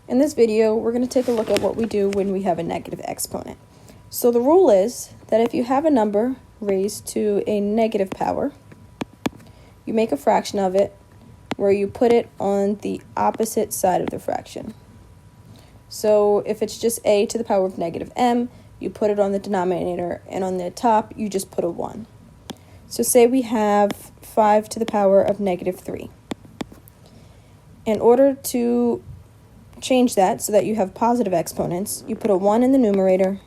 In this video, we're going to take a look at what we do when we have a negative exponent. So the rule is that if you have a number raised to a negative power, you make a fraction of it where you put it on the opposite side of the fraction. So if it's just a to the power of negative m, you put it on the denominator, and on the top, you just put a 1. So say we have 5 to the power of negative 3. In order to change that so that you have positive exponents, you put a 1 in the numerator,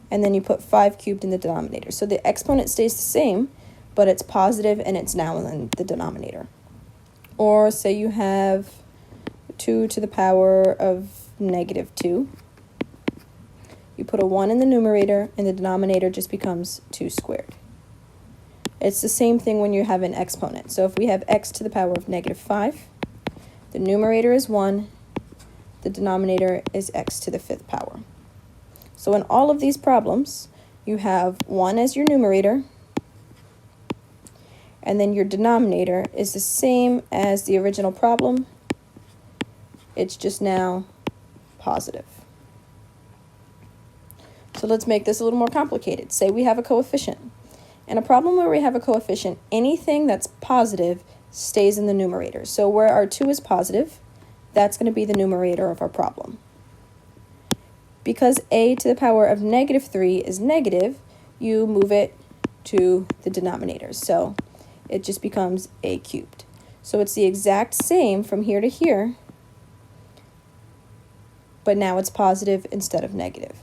and then you put 5 cubed in the denominator. So the exponent stays the same, but it's positive and it's now in the denominator. Or say you have 2 to the power of negative 2. You put a 1 in the numerator, and the denominator just becomes 2 squared. It's the same thing when you have an exponent. So if we have x to the power of negative 5, the numerator is 1, the denominator is x to the 5th power. So in all of these problems, you have 1 as your numerator, and then your denominator is the same as the original problem. It's just now positive. So let's make this a little more complicated. Say we have a coefficient. In a problem where we have a coefficient, anything that's positive stays in the numerator. So where our 2 is positive, that's going to be the numerator of our problem. Because a to the power of negative 3 is negative, you move it to the denominator. So it just becomes a cubed. So it's the exact same from here to here, but now it's positive instead of negative.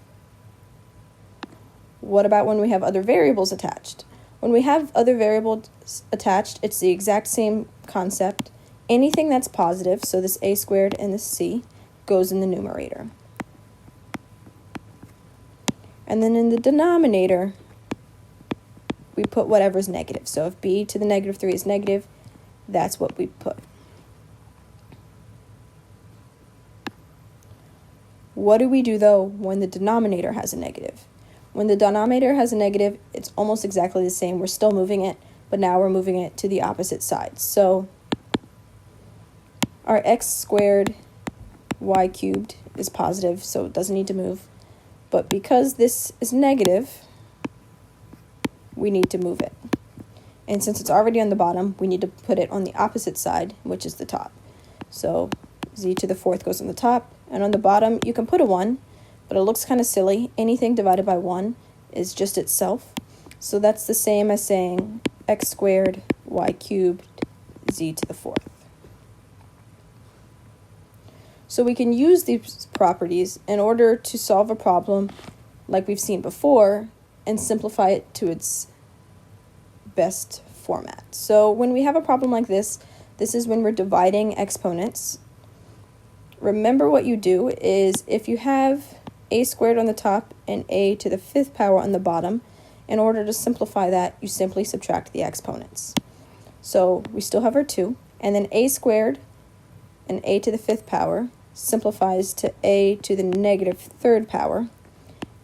What about when we have other variables attached? When we have other variables attached, it's the exact same concept. Anything that's positive, so this a squared and this c, goes in the numerator. And then in the denominator, we put whatever's negative. So if b to the negative 3 is negative, that's what we put. What do we do, though, when the denominator has a negative? When the denominator has a negative, it's almost exactly the same. We're still moving it, but now we're moving it to the opposite side. So our x squared y cubed is positive, so it doesn't need to move. But because this is negative, we need to move it. And since it's already on the bottom, we need to put it on the opposite side, which is the top. So z to the 4th goes on the top, and on the bottom, you can put a 1, but it looks kind of silly. Anything divided by 1 is just itself. So that's the same as saying x squared y cubed z to the 4th. So we can use these properties in order to solve a problem like we've seen before and simplify it to its best format. So when we have a problem like this is when we're dividing exponents. Remember what you do is if you have a squared on the top and a to the 5th power on the bottom, in order to simplify that, you simply subtract the exponents. So we still have our 2, and then a squared and a to the 5th power simplifies to a to the negative 3rd power,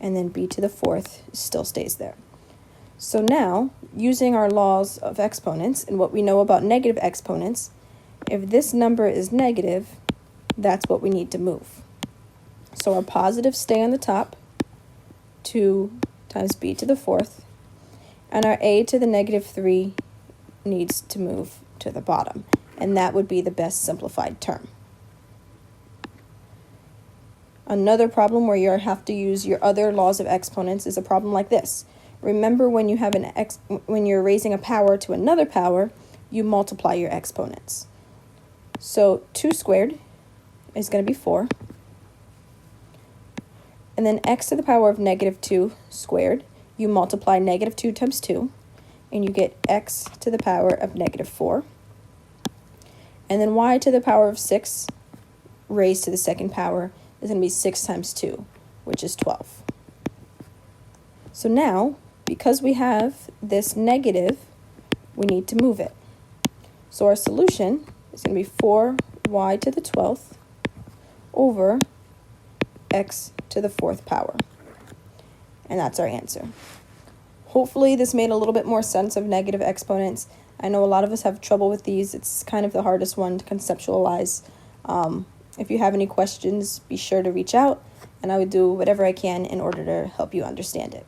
and then b to the 4th still stays there. So now, using our laws of exponents and what we know about negative exponents, if this number is negative, that's what we need to move. So our positives stay on the top, 2 times b to the 4th, and our a to the negative 3 needs to move to the bottom, and that would be the best simplified term. Another problem where you have to use your other laws of exponents is a problem like this. Remember, when you have when you're raising a power to another power, you multiply your exponents. So 2 squared is going to be 4. And then x to the power of negative 2 squared, you multiply negative 2 times 2, and you get x to the power of negative 4. And then y to the power of 6 raised to the 2nd power is going to be 6 times 2, which is 12. So now, because we have this negative, we need to move it. So our solution is going to be 4y to the 12th over x to the 4th power. And that's our answer. Hopefully this made a little bit more sense of negative exponents. I know a lot of us have trouble with these. It's kind of the hardest one to conceptualize. If you have any questions, be sure to reach out, and I would do whatever I can in order to help you understand it.